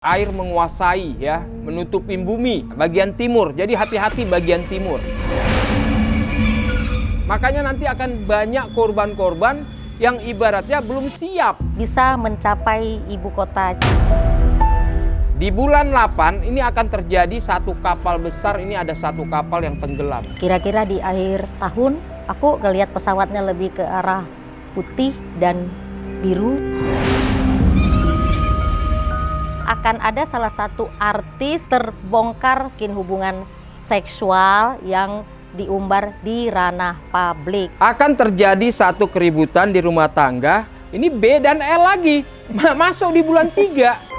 Air menguasai ya, menutupi bumi bagian timur. Jadi hati-hati bagian timur. Makanya nanti akan banyak korban-korban yang ibaratnya belum siap bisa mencapai ibu kota. Di bulan 8 ini akan terjadi satu kapal besar, ini ada satu kapal yang tenggelam. Kira-kira di akhir tahun aku ngelihat pesawatnya lebih ke arah putih dan biru. Akan ada salah satu artis terbongkar hubungan seksual yang diumbar di ranah publik. Akan terjadi satu keributan di rumah tangga. Ini B dan L lagi. Masuk di bulan 3.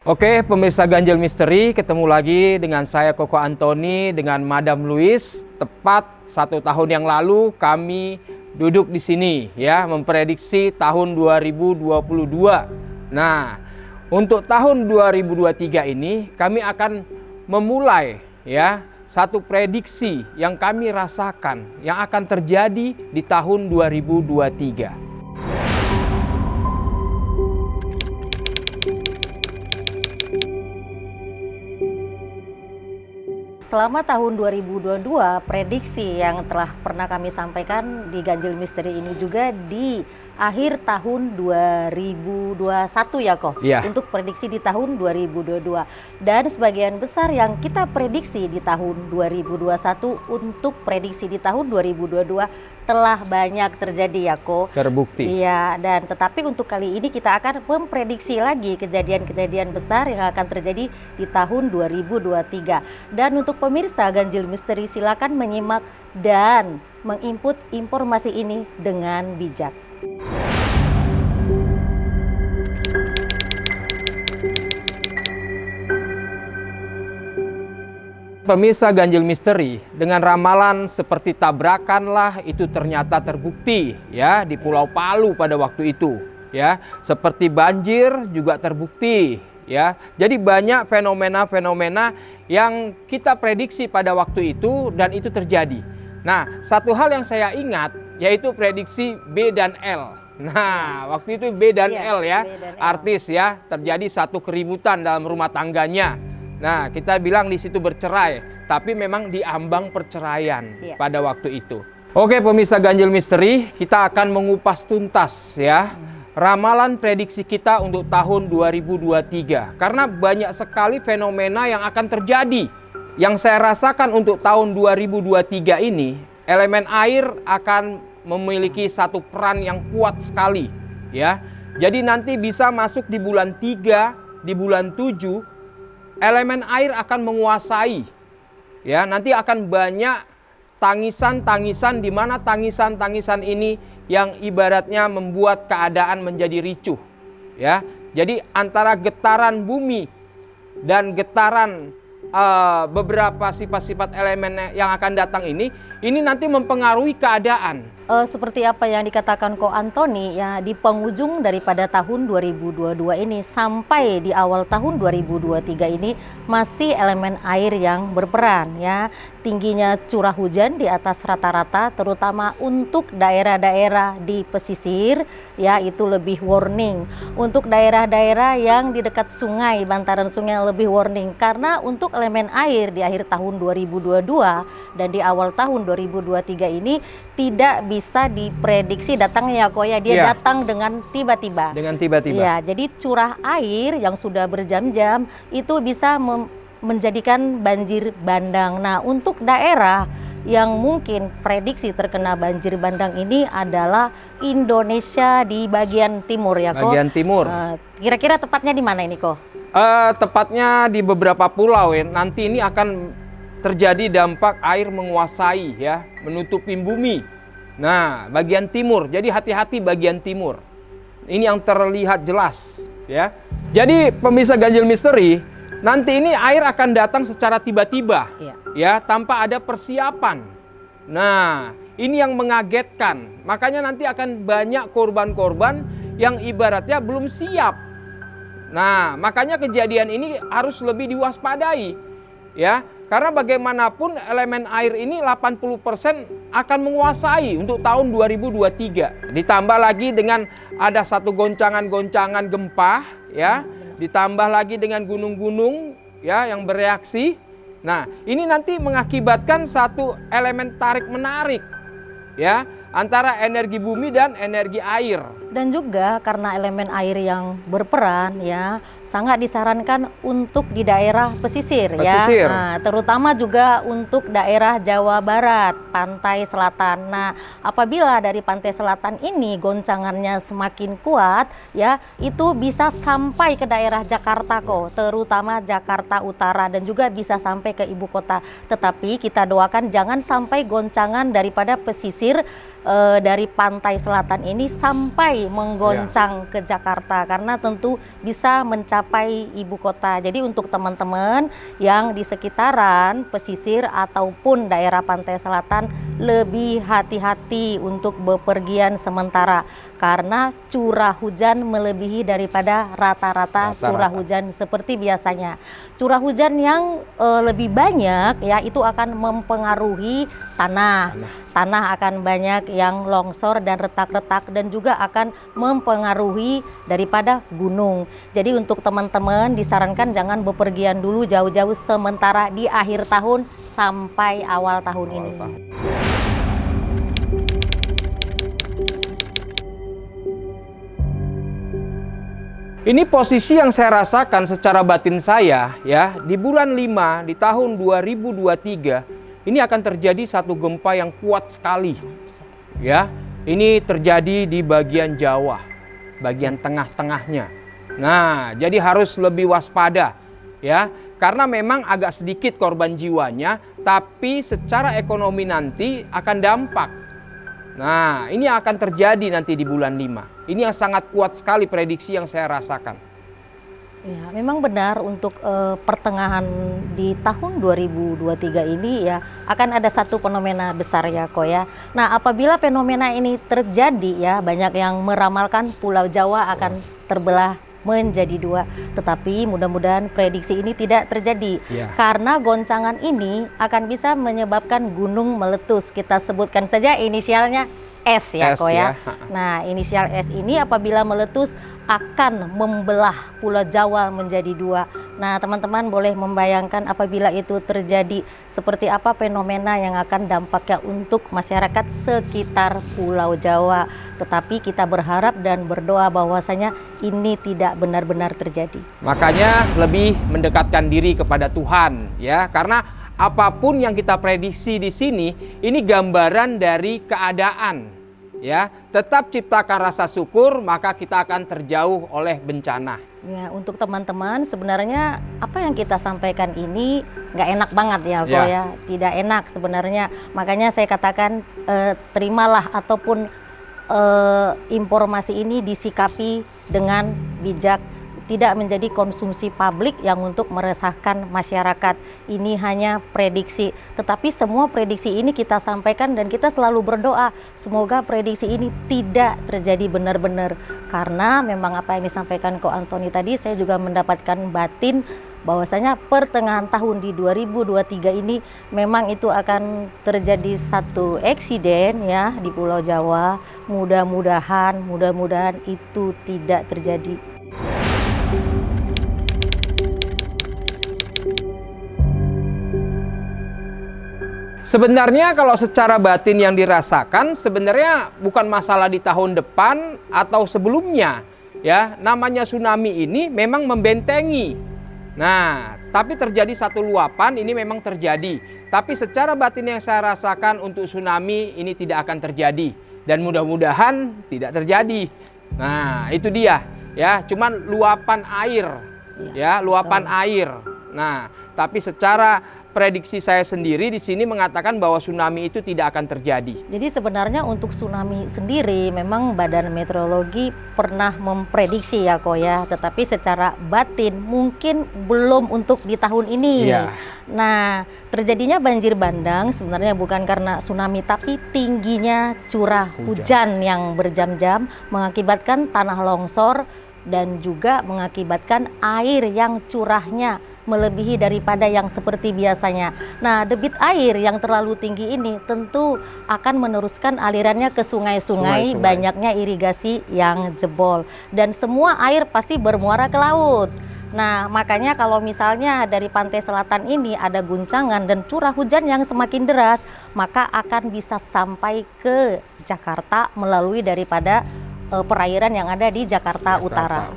Oke, pemirsa Ganjil Misteri, ketemu lagi dengan saya Koko Antoni dengan Madam Louis. Tepat 1 tahun yang lalu kami duduk di sini ya, memprediksi tahun 2022. Nah, untuk tahun 2023 ini kami akan memulai ya satu prediksi yang kami rasakan yang akan terjadi di tahun 2023. Selama tahun 2022, prediksi yang telah pernah kami sampaikan di Ganjil Misteri ini juga di akhir tahun 2021 ya kok, Iya. untuk prediksi di tahun 2022. Dan sebagian besar yang kita prediksi di tahun 2021 untuk prediksi di tahun 2022 telah banyak terjadi ya kok. Terbukti. Iya, dan tetapi untuk kali ini kita akan memprediksi lagi kejadian-kejadian besar yang akan terjadi di tahun 2023. Dan untuk pemirsa Ganjil Misteri, silakan menyimak dan menginput informasi ini dengan bijak. Pemirsa Ganjil Misteri, dengan ramalan seperti tabrakan lah itu ternyata terbukti ya di Pulau Palu pada waktu itu ya. Seperti banjir juga terbukti ya. Jadi banyak fenomena-fenomena yang kita prediksi pada waktu itu dan itu terjadi. Nah, satu hal yang saya ingat yaitu prediksi B dan L. Nah, waktu itu B dan L ya, B dan L. artis ya, terjadi satu keributan dalam rumah tangganya. Nah, kita bilang di situ bercerai, tapi memang di ambang perceraian pada waktu itu. Oke, pemirsa Ganjil Misteri, kita akan mengupas tuntas ya ramalan prediksi kita untuk tahun 2023. Karena banyak sekali fenomena yang akan terjadi. Yang saya rasakan untuk tahun 2023 ini, elemen air akan memiliki satu peran yang kuat sekali ya. Jadi nanti bisa masuk di bulan 3, di bulan 7, elemen air akan menguasai ya. Nanti akan banyak tangisan-tangisan, di mana tangisan-tangisan ini yang ibaratnya membuat keadaan menjadi ricuh ya. Jadi antara getaran bumi dan getaran beberapa sifat-sifat elemen yang akan datang ini nanti mempengaruhi keadaan. Seperti apa yang dikatakan Ko Antoni ya, di penghujung daripada tahun 2022 ini sampai di awal tahun 2023 ini masih elemen air yang berperan ya. Tingginya curah hujan di atas rata-rata, terutama untuk daerah-daerah di pesisir ya, itu lebih warning. Untuk daerah-daerah yang di dekat sungai, bantaran sungai lebih warning, karena untuk elemen air di akhir tahun 2022 dan di awal tahun 2023 ini tidak bisa diprediksi datangnya kok ya, dia datang dengan tiba-tiba. Dengan tiba-tiba. Ya, jadi curah air yang sudah berjam-jam itu bisa menjadikan banjir bandang. Nah, untuk daerah yang mungkin prediksi terkena banjir bandang ini adalah Indonesia di bagian timur ya kok. Bagian timur. Kira-kira tepatnya di mana ini kok? Tepatnya di beberapa pulau ya. Nanti ini akan terjadi dampak air menguasai ya, menutupi bumi. Nah, bagian timur. Jadi hati-hati bagian timur. Ini yang terlihat jelas ya. Jadi pemirsa Ganjil Misteri, nanti ini air akan datang secara tiba-tiba ya, tanpa ada persiapan. Nah, ini yang mengagetkan. Makanya nanti akan banyak korban-korban yang ibaratnya belum siap. Nah, makanya kejadian ini harus lebih diwaspadai, ya. Karena bagaimanapun elemen air ini 80% akan menguasai untuk tahun 2023. Ditambah lagi dengan ada satu goncangan-goncangan gempa, ya. Ditambah lagi dengan gunung-gunung, ya, yang bereaksi. Nah, ini nanti mengakibatkan satu elemen tarik-menarik, ya, antara energi bumi dan energi air. Dan juga karena elemen air yang berperan, ya, sangat disarankan untuk di daerah pesisir. Ya. Nah, terutama juga untuk daerah Jawa Barat, pantai selatan. Nah, apabila dari pantai selatan ini goncangannya semakin kuat, ya, itu bisa sampai ke daerah Jakarta kok, terutama Jakarta Utara, dan juga bisa sampai ke ibu kota. Tetapi kita doakan jangan sampai goncangan daripada pesisir dari pantai selatan ini sampai menggoncang ke Jakarta, karena tentu bisa mencapai ibu kota. Jadi untuk teman-teman yang di sekitaran pesisir ataupun daerah pantai selatan, lebih hati-hati untuk bepergian sementara, karena curah hujan melebihi daripada rata-rata curah hujan seperti biasanya. Curah hujan yang lebih banyak, ya, itu akan mempengaruhi tanah. Tanah akan banyak yang longsor dan retak-retak, dan juga akan mempengaruhi daripada gunung. Jadi untuk teman-teman disarankan jangan bepergian dulu jauh-jauh sementara di akhir tahun sampai awal tahun ini. Ini posisi yang saya rasakan secara batin saya, ya, di bulan 5 di tahun 2023 ini akan terjadi satu gempa yang kuat sekali. Ya, ini terjadi di bagian Jawa, bagian tengah-tengahnya. Nah, jadi harus lebih waspada, ya, karena memang agak sedikit korban jiwanya, tapi secara ekonomi nanti akan dampak. Nah, ini akan terjadi nanti di bulan 5. Ini yang sangat kuat sekali prediksi yang saya rasakan. Ya, memang benar untuk pertengahan di tahun 2023 ini, ya, akan ada satu fenomena besar, ya, kok, ya. Nah, apabila fenomena ini terjadi, ya, banyak yang meramalkan Pulau Jawa akan terbelah menjadi dua. Tetapi mudah-mudahan prediksi ini tidak terjadi, karena goncangan ini akan bisa menyebabkan gunung meletus. Kita sebutkan saja inisialnya S, ya, kok, ya. Nah, inisial S ini apabila meletus akan membelah Pulau Jawa menjadi dua. Nah, teman-teman boleh membayangkan apabila itu terjadi, seperti apa fenomena yang akan dampaknya untuk masyarakat sekitar Pulau Jawa. Tetapi kita berharap dan berdoa bahwasanya ini tidak benar-benar terjadi. Makanya lebih mendekatkan diri kepada Tuhan, ya, karena apapun yang kita prediksi di sini, ini gambaran dari keadaan, ya. Tetap ciptakan rasa syukur, maka kita akan terjauh oleh bencana. Ya, untuk teman-teman sebenarnya apa yang kita sampaikan ini nggak enak banget, ya, kok, ya. Tidak enak sebenarnya. Makanya saya katakan terimalah ataupun informasi ini disikapi dengan bijak. Tidak menjadi konsumsi publik yang untuk meresahkan masyarakat. Ini hanya prediksi, tetapi semua prediksi ini kita sampaikan dan kita selalu berdoa semoga prediksi ini tidak terjadi benar-benar, karena memang apa yang disampaikan Ko Antoni tadi, saya juga mendapatkan batin bahwasanya pertengahan tahun di 2023 ini memang itu akan terjadi satu eksiden, ya, di Pulau Jawa. Mudah-mudahan itu tidak terjadi. Sebenarnya kalau secara batin yang dirasakan sebenarnya bukan masalah di tahun depan atau sebelumnya, ya. Namanya tsunami ini memang membentengi. Nah, tapi terjadi satu luapan ini memang terjadi. Tapi secara batin yang saya rasakan untuk tsunami ini tidak akan terjadi, dan mudah-mudahan tidak terjadi. Nah, itu dia, ya. Cuman luapan air, ya, luapan air. Nah, tapi secara prediksi saya sendiri di sini mengatakan bahwa tsunami itu tidak akan terjadi. Jadi sebenarnya untuk tsunami sendiri memang Badan Meteorologi pernah memprediksi, ya, kok, ya, tetapi secara batin mungkin belum untuk di tahun ini. Nah, terjadinya banjir bandang sebenarnya bukan karena tsunami, tapi tingginya curah hujan yang berjam-jam mengakibatkan tanah longsor, dan juga mengakibatkan air yang curahnya melebihi daripada yang seperti biasanya. Nah, debit air yang terlalu tinggi ini tentu akan meneruskan alirannya ke sungai-sungai, banyaknya irigasi yang jebol, dan semua air pasti bermuara ke laut. Nah, makanya kalau misalnya dari pantai selatan ini ada guncangan dan curah hujan yang semakin deras, maka akan bisa sampai ke Jakarta melalui daripada perairan yang ada di Jakarta Utara.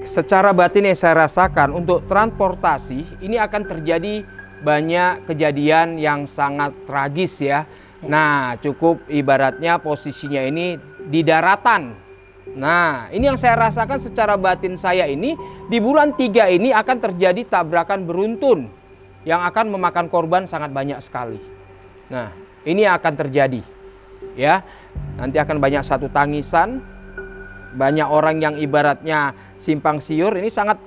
Secara batin yang saya rasakan untuk transportasi ini akan terjadi banyak kejadian yang sangat tragis ya. Nah, cukup ibaratnya posisinya ini di daratan. Nah, ini yang saya rasakan secara batin saya ini di bulan 3 ini akan terjadi tabrakan beruntun yang akan memakan korban sangat banyak sekali. Nah, ini akan terjadi ya. Nanti akan banyak satu tangisan, banyak orang yang ibaratnya simpang siur, ini sangat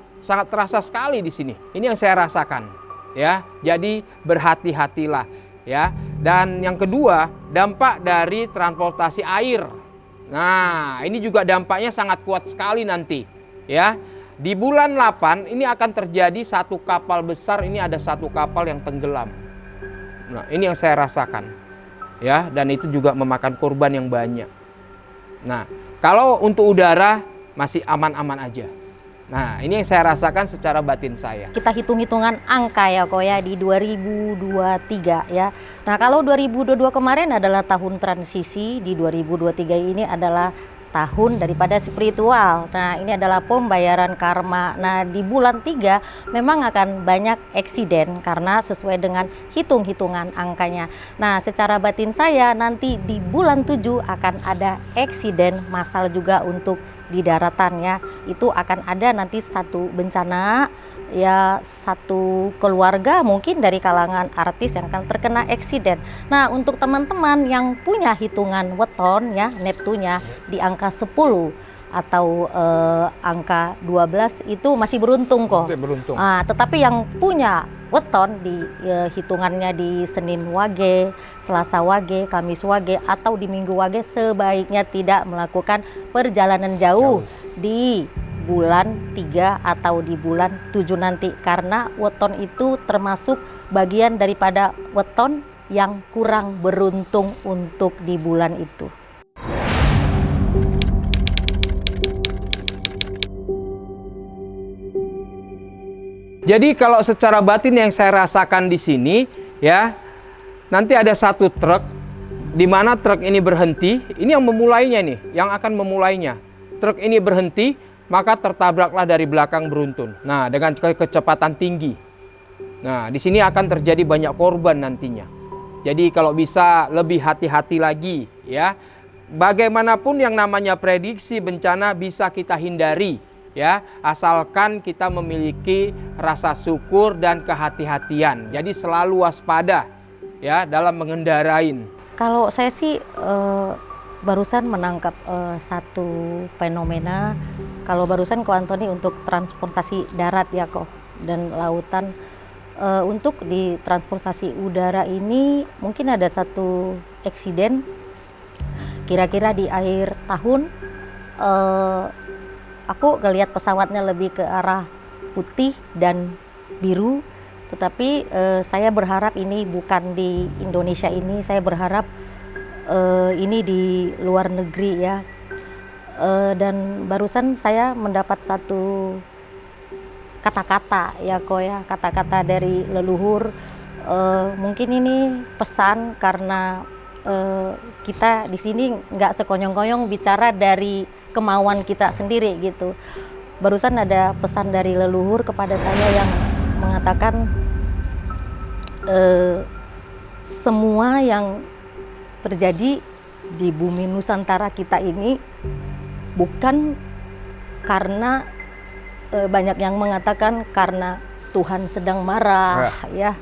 terasa sekali di sini. Ini yang saya rasakan ya. Jadi berhati-hatilah ya. Dan yang kedua, dampak dari transportasi air. Nah, ini juga dampaknya sangat kuat sekali nanti ya. Di bulan 8 ini akan terjadi satu kapal besar, ini ada satu kapal yang tenggelam. Nah, ini yang saya rasakan ya, dan itu juga memakan korban yang banyak. Nah, kalau untuk udara masih aman-aman aja. Nah, ini yang saya rasakan secara batin saya. Kita hitung-hitungan angka ya kok ya di 2023 ya. Nah, kalau 2022 kemarin adalah tahun transisi, di 2023 ini adalah tahun daripada spiritual. Nah, ini adalah pembayaran karma. Nah, di bulan 3 memang akan banyak eksiden karena sesuai dengan hitung-hitungan angkanya. Nah, secara batin saya nanti di bulan 7 akan ada eksiden massal juga untuk di daratan ya. Itu akan ada nanti satu bencana ya, satu keluarga mungkin dari kalangan artis yang akan terkena eksiden. Nah, untuk teman-teman yang punya hitungan weton ya, neptunya di angka 10 atau angka 12 itu masih beruntung kok. Masih beruntung. Tetapi yang punya weton di hitungannya di Senin Wage, Selasa Wage, Kamis Wage, atau di Minggu Wage sebaiknya tidak melakukan perjalanan jauh di bulan 3 atau di bulan 7 nanti, karena weton itu termasuk bagian daripada weton yang kurang beruntung untuk di bulan itu. Jadi kalau secara batin yang saya rasakan di sini ya, nanti ada satu truk di mana truk ini berhenti, ini yang memulainya nih, yang akan memulainya. Truk ini berhenti, maka tertabraklah dari belakang beruntun. Nah, dengan kecepatan tinggi. Nah, di sini akan terjadi banyak korban nantinya. Jadi kalau bisa lebih hati-hati lagi ya. Bagaimanapun yang namanya prediksi bencana bisa kita hindari ya, asalkan kita memiliki rasa syukur dan kehati-hatian. Jadi selalu waspada ya dalam mengendarain. Kalau saya sih barusan menangkap satu fenomena. Kalau barusan Ko Antoni untuk transportasi darat ya kok dan lautan, untuk di transportasi udara ini mungkin ada satu eksiden kira-kira di akhir tahun. Aku ngelihat pesawatnya lebih ke arah putih dan biru, tetapi saya berharap ini bukan di Indonesia ini, saya berharap ini di luar negeri ya. Dan barusan saya mendapat satu kata-kata ya kok ya, kata-kata dari leluhur. Mungkin ini pesan karena kita di sini nggak sekonyong-konyong bicara dari kemauan kita sendiri gitu. Barusan ada pesan dari leluhur kepada saya yang mengatakan semua yang terjadi di bumi Nusantara kita ini bukan karena banyak yang mengatakan karena Tuhan sedang marah ya.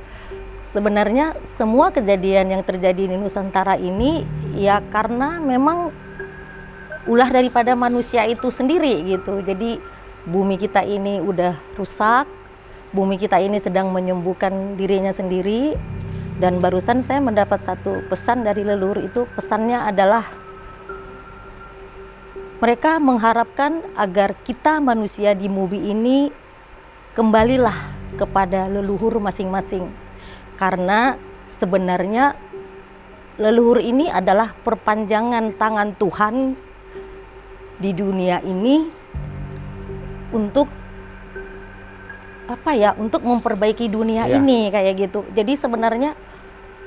Sebenarnya semua kejadian yang terjadi di Nusantara ini ya karena memang ulah daripada manusia itu sendiri gitu. Jadi bumi kita ini udah rusak, bumi kita ini sedang menyembuhkan dirinya sendiri, Dan barusan saya mendapat satu pesan dari leluhur itu, pesannya adalah mereka mengharapkan agar kita manusia di bumi ini kembalilah kepada leluhur masing-masing. Karena sebenarnya leluhur ini adalah perpanjangan tangan Tuhan di dunia ini untuk untuk memperbaiki dunia ini kayak gitu. Jadi sebenarnya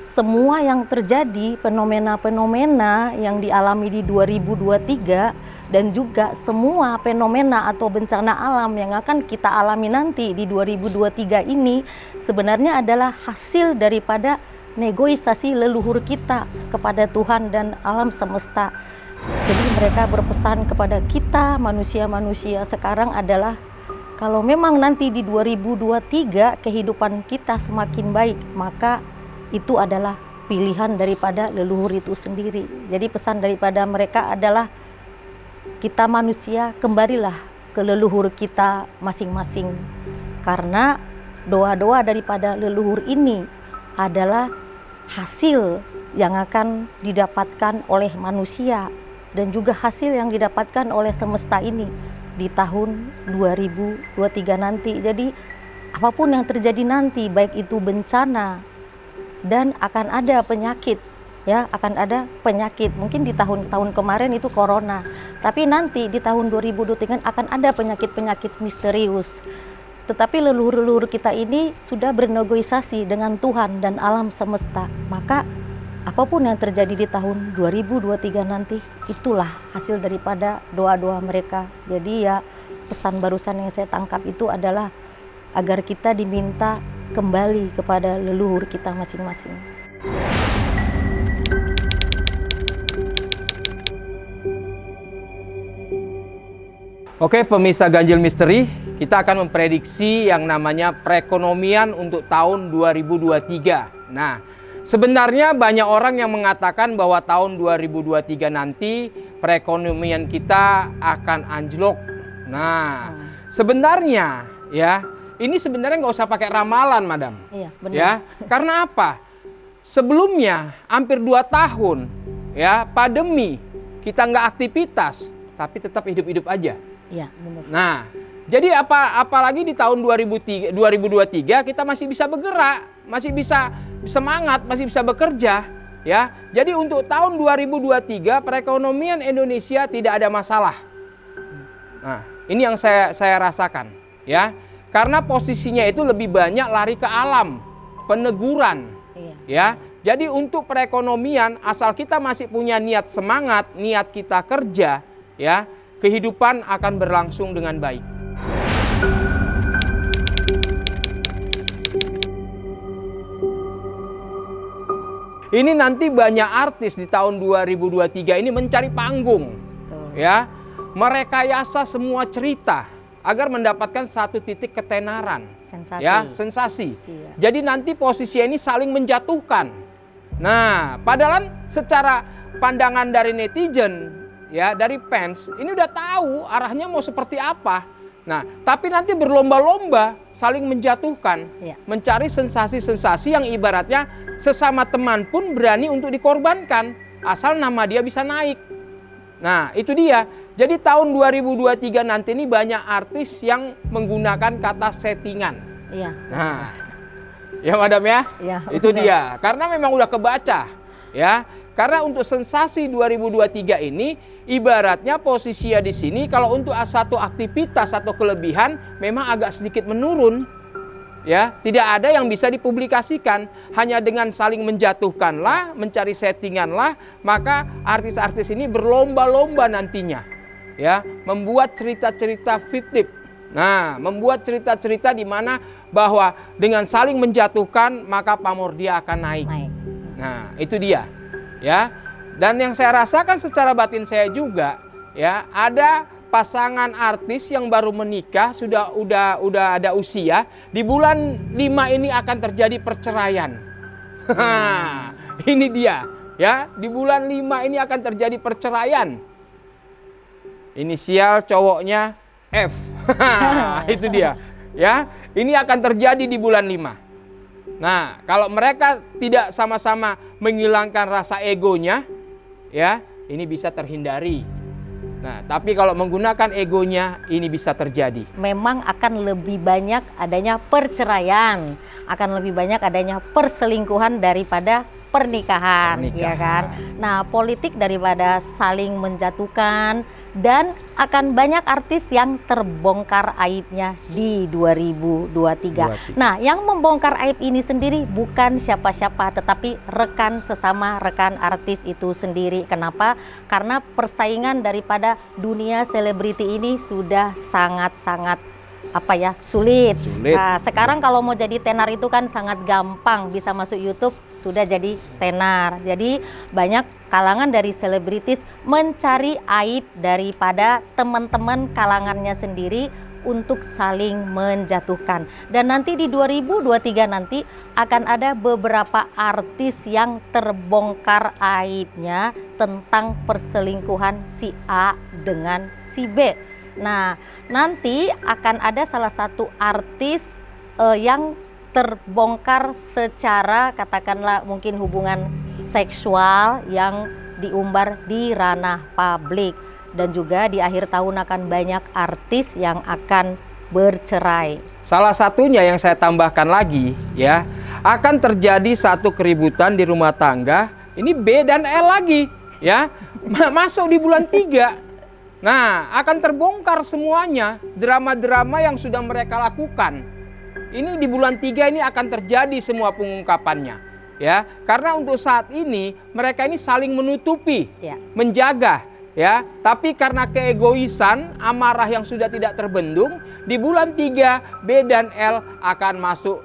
semua yang terjadi, fenomena-fenomena yang dialami di 2023 dan juga semua fenomena atau bencana alam yang akan kita alami nanti di 2023 ini sebenarnya adalah hasil daripada negosiasi leluhur kita kepada Tuhan dan alam semesta. Jadi mereka berpesan kepada kita manusia-manusia sekarang adalah kalau memang nanti di 2023 kehidupan kita semakin baik, maka itu adalah pilihan daripada leluhur itu sendiri. Jadi pesan daripada mereka adalah kita manusia kembalilah ke leluhur kita masing-masing. Karena doa-doa daripada leluhur ini adalah hasil yang akan didapatkan oleh manusia dan juga hasil yang didapatkan oleh semesta ini di tahun 2023 nanti. Jadi apapun yang terjadi nanti, baik itu bencana dan akan ada penyakit, ya akan ada penyakit. Mungkin di tahun-tahun kemarin itu corona, tapi nanti di tahun 2023 akan ada penyakit-penyakit misterius. Tetapi leluhur-leluhur kita ini sudah bernegosiasi dengan Tuhan dan alam semesta. Maka apapun yang terjadi di tahun 2023 nanti, itulah hasil daripada doa-doa mereka. Jadi ya pesan barusan yang saya tangkap itu adalah agar kita diminta kembali kepada leluhur kita masing-masing. Oke, pemirsa Ganjil Misteri, kita akan memprediksi yang namanya perekonomian untuk tahun 2023. Nah, sebenarnya banyak orang yang mengatakan bahwa tahun 2023 nanti perekonomian kita akan anjlok. Nah, sebenarnya ya, ini sebenarnya nggak usah pakai ramalan, Madam. Iya, benar. Ya, karena apa? Sebelumnya hampir 2 tahun ya pandemi, kita nggak aktivitas, tapi tetap hidup-hidup aja. Iya, benar. Nah, jadi apalagi di tahun 2023 kita masih bisa bergerak, masih bisa semangat, masih bisa bekerja, ya. Jadi untuk tahun 2023 perekonomian Indonesia tidak ada masalah. Nah, ini yang saya rasakan, ya. Karena posisinya itu lebih banyak lari ke alam, peneguran, ya. Jadi untuk perekonomian asal kita masih punya niat semangat, niat kita kerja, ya, kehidupan akan berlangsung dengan baik. Ini nanti banyak artis di tahun 2023 ini mencari panggung, ya, merekayasa semua cerita agar mendapatkan satu titik ketenaran, sensasi. Ya, sensasi. Iya. Jadi nanti posisi ini saling menjatuhkan. Nah, padahal secara pandangan dari netizen, ya, dari fans, ini udah tahu arahnya mau seperti apa. Nah, tapi nanti berlomba-lomba saling menjatuhkan, mencari sensasi-sensasi yang ibaratnya sesama teman pun berani untuk dikorbankan, asal nama dia bisa naik. Nah, itu dia. Jadi tahun 2023 nanti ini banyak artis yang menggunakan kata settingan. Iya. Nah, ya Madam ya, itu dia. Karena memang udah kebaca, ya. Karena untuk sensasi 2023 ini ibaratnya posisinya di sini kalau untuk satu aktivitas atau kelebihan memang agak sedikit menurun. Ya, tidak ada yang bisa dipublikasikan, hanya dengan saling menjatuhkanlah, mencari settinganlah, maka artis-artis ini berlomba-lomba nantinya, ya, membuat cerita-cerita fiktif. Nah, membuat cerita-cerita di mana bahwa dengan saling menjatuhkan maka pamor dia akan naik. Nah, itu dia, ya. Dan yang saya rasakan secara batin saya juga, ya, ada pasangan artis yang baru menikah, udah ada usia, di bulan 5 ini akan terjadi perceraian. Ini dia, ya, di bulan 5 ini akan terjadi perceraian. Inisial cowoknya F. Itu dia, ya. Ini akan terjadi di bulan 5. Nah, kalau mereka tidak sama-sama menghilangkan rasa egonya, ya, ini bisa terhindari. Nah, tapi kalau menggunakan egonya, ini bisa terjadi. Memang akan lebih banyak adanya perceraian, akan lebih banyak adanya perselingkuhan daripada pernikahan, ya kan? Nah, politik daripada saling menjatuhkan, dan akan banyak artis yang terbongkar aibnya di 2023. Nah, yang membongkar aib ini sendiri bukan siapa-siapa, tetapi rekan sesama rekan artis itu sendiri. Kenapa? Karena persaingan daripada dunia selebriti ini sudah sangat-sangat sulit. Nah, sekarang kalau mau jadi tenar itu kan sangat gampang, bisa masuk YouTube sudah jadi tenar. Jadi banyak kalangan dari selebritis mencari aib daripada teman-teman kalangannya sendiri untuk saling menjatuhkan. Dan nanti di 2023 nanti akan ada beberapa artis yang terbongkar aibnya tentang perselingkuhan si A dengan si B. Nah, nanti akan ada salah satu artis yang terbongkar secara katakanlah mungkin hubungan seksual yang diumbar di ranah publik. Dan juga di akhir tahun akan banyak artis yang akan bercerai. Salah satunya yang saya tambahkan lagi, ya, akan terjadi satu keributan di rumah tangga. Ini B dan L lagi, ya, masuk di bulan 3. Nah, akan terbongkar semuanya drama-drama yang sudah mereka lakukan. Ini di bulan 3 ini akan terjadi semua pengungkapannya, ya. Karena untuk saat ini mereka ini saling menutupi, menjaga, ya. Tapi karena keegoisan, amarah yang sudah tidak terbendung, di bulan 3 B dan L akan masuk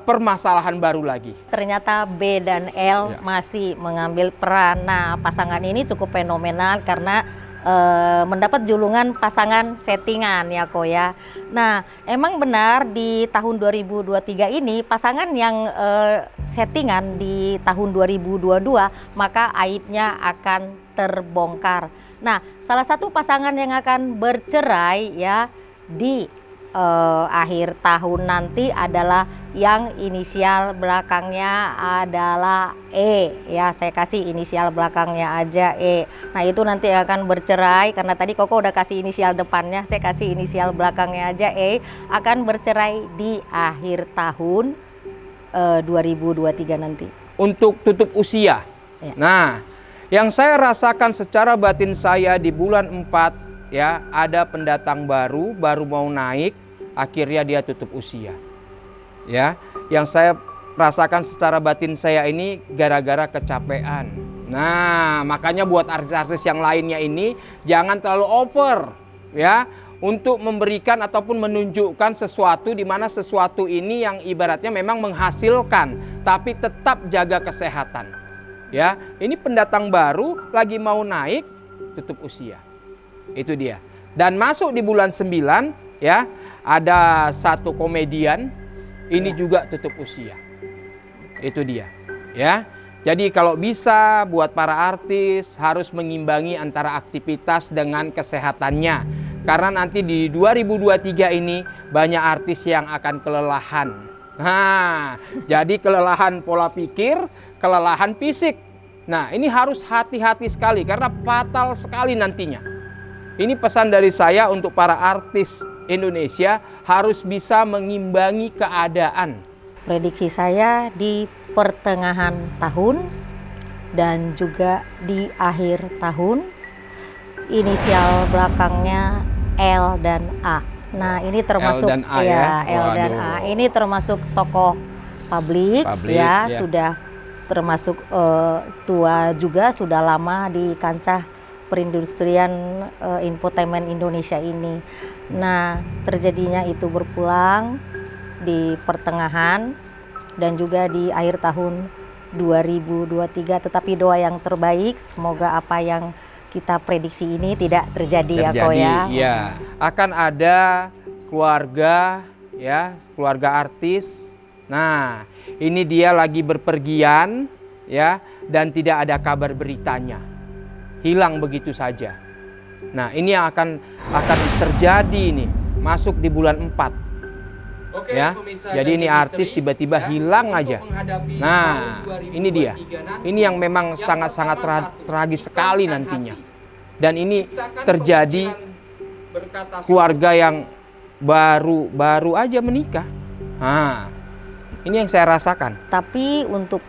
permasalahan baru lagi. Ternyata B dan L masih mengambil peran. Nah, pasangan ini cukup fenomenal karena mendapat julukan pasangan settingan, ya Ko ya. Nah, emang benar di tahun 2023 ini pasangan yang settingan di tahun 2022 maka aibnya akan terbongkar. Nah, salah satu pasangan yang akan bercerai ya di akhir tahun nanti adalah yang inisial belakangnya adalah E, ya, saya kasih inisial belakangnya aja E. Nah, itu nanti akan bercerai karena tadi Koko udah kasih inisial depannya, saya kasih inisial belakangnya aja E, akan bercerai di akhir tahun 2023 nanti. Untuk tutup usia. Nah, yang saya rasakan secara batin saya di bulan 4, ya, ada pendatang baru mau naik, akhirnya dia tutup usia. Ya, yang saya rasakan secara batin saya ini gara-gara kecapean. Nah, makanya buat artis-artis yang lainnya ini jangan terlalu over, ya, untuk memberikan ataupun menunjukkan sesuatu di mana sesuatu ini yang ibaratnya memang menghasilkan, tapi tetap jaga kesehatan. Ya, ini pendatang baru lagi mau naik, tutup usia. Itu dia. Dan masuk di bulan 9, ya, ada satu komedian ini juga tutup usia. Itu dia, ya. Jadi kalau bisa buat para artis harus mengimbangi antara aktivitas dengan kesehatannya. Karena nanti di 2023 ini banyak artis yang akan kelelahan. Nah, jadi kelelahan pola pikir, kelelahan fisik. Nah, ini harus hati-hati sekali karena fatal sekali nantinya. Ini pesan dari saya untuk para artis Indonesia harus bisa mengimbangi keadaan. Prediksi saya di pertengahan tahun dan juga di akhir tahun, inisial belakangnya L dan A. Nah, ini termasuk L dan A, ya. L dan A. Ini termasuk tokoh publik ya, sudah termasuk tua juga, sudah lama di kancah perindustrian infotainment Indonesia ini. Nah, terjadinya itu berpulang di pertengahan dan juga di akhir tahun 2023. Tetapi doa yang terbaik, semoga apa yang kita prediksi ini tidak terjadi. Ya Ko ya. Iya, akan ada keluarga, ya, keluarga artis. Nah, ini dia lagi berpergian, ya, dan tidak ada kabar beritanya. Hilang begitu saja. Nah, ini yang akan terjadi nih, masuk di bulan 4. Oke, ya. Jadi ini artis tiba-tiba hilang aja. Nah, ini dia. Ini yang memang sangat-sangat tragis sekali nantinya. Dan ini terjadi keluarga yang baru aja menikah. Nah, ini yang saya rasakan. Tapi untuk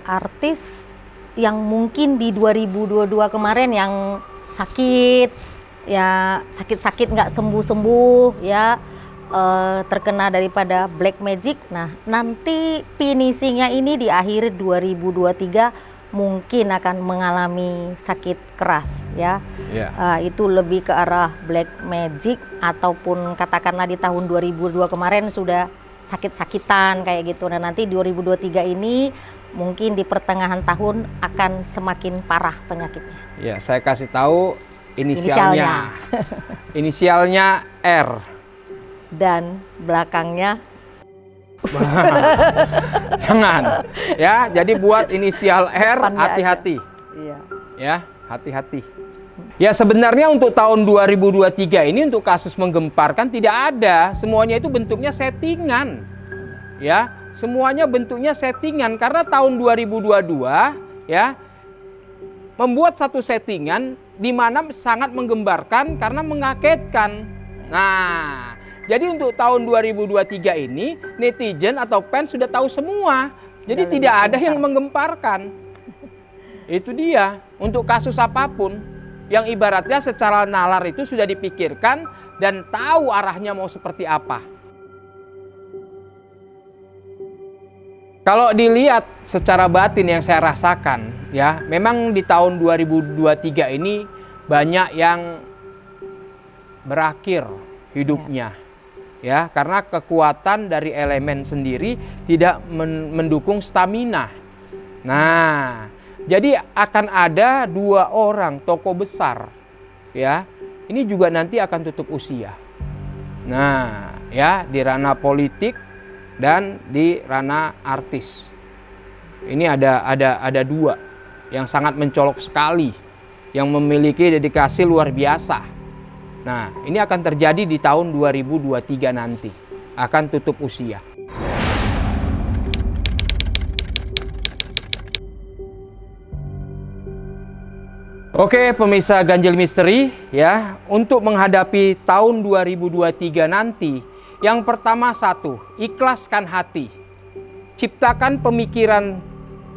artis yang mungkin di 2022 kemarin yang sakit, ya sakit-sakit nggak sembuh-sembuh, ya terkena daripada black magic. Nah, nanti finishingnya ini di akhir 2023 mungkin akan mengalami sakit keras, ya. Itu lebih ke arah black magic, ataupun katakanlah di tahun 2002 kemarin sudah sakit-sakitan kayak gitu. Nah, nanti 2023 ini mungkin di pertengahan tahun akan semakin parah penyakitnya. Ya, saya kasih tahu inisialnya. Inisialnya R. Dan belakangnya jangan. Ya, jadi buat inisial R hati-hati. Iya. Ya, hati-hati. Ya, sebenarnya untuk tahun 2023 ini untuk kasus menggemparkan tidak ada. Semuanya itu bentuknya settingan. Ya, semuanya bentuknya settingan karena tahun 2022 ya membuat satu settingan di mana sangat menggembarkan karena mengagetkan. Nah, jadi untuk tahun 2023 ini netizen atau fans sudah tahu semua. Jadi tidak ada yang menggemparkan. Itu dia, untuk kasus apapun yang ibaratnya secara nalar itu sudah dipikirkan dan tahu arahnya mau seperti apa. Kalau dilihat secara batin yang saya rasakan, ya, memang di tahun 2023 ini banyak yang berakhir hidupnya. Ya, karena kekuatan dari elemen sendiri tidak mendukung stamina. Nah, jadi akan ada 2 orang tokoh besar, ya. Ini juga nanti akan tutup usia. Nah, ya, di ranah politik dan di ranah artis. Ini ada 2 yang sangat mencolok sekali, yang memiliki dedikasi luar biasa. Nah, ini akan terjadi di tahun 2023 nanti, akan tutup usia. Oke, pemirsa Ganjil Misteri, ya, untuk menghadapi tahun 2023 nanti, yang pertama satu, ikhlaskan hati. Ciptakan pemikiran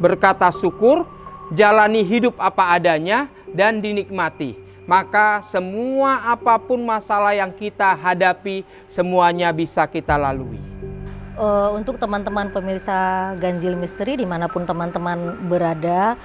berkata syukur, jalani hidup apa adanya dan dinikmati. Maka semua apapun masalah yang kita hadapi, semuanya bisa kita lalui. Untuk teman-teman pemirsa Ganjil Misteri dimanapun teman-teman berada,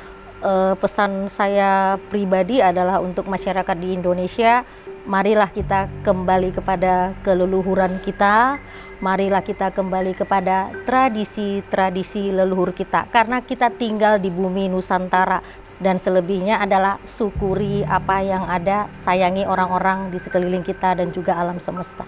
pesan saya pribadi adalah untuk masyarakat di Indonesia, marilah kita kembali kepada keleluhuran kita, marilah kita kembali kepada tradisi-tradisi leluhur kita, karena kita tinggal di bumi Nusantara. Dan selebihnya adalah syukuri apa yang ada, sayangi orang-orang di sekeliling kita dan juga alam semesta.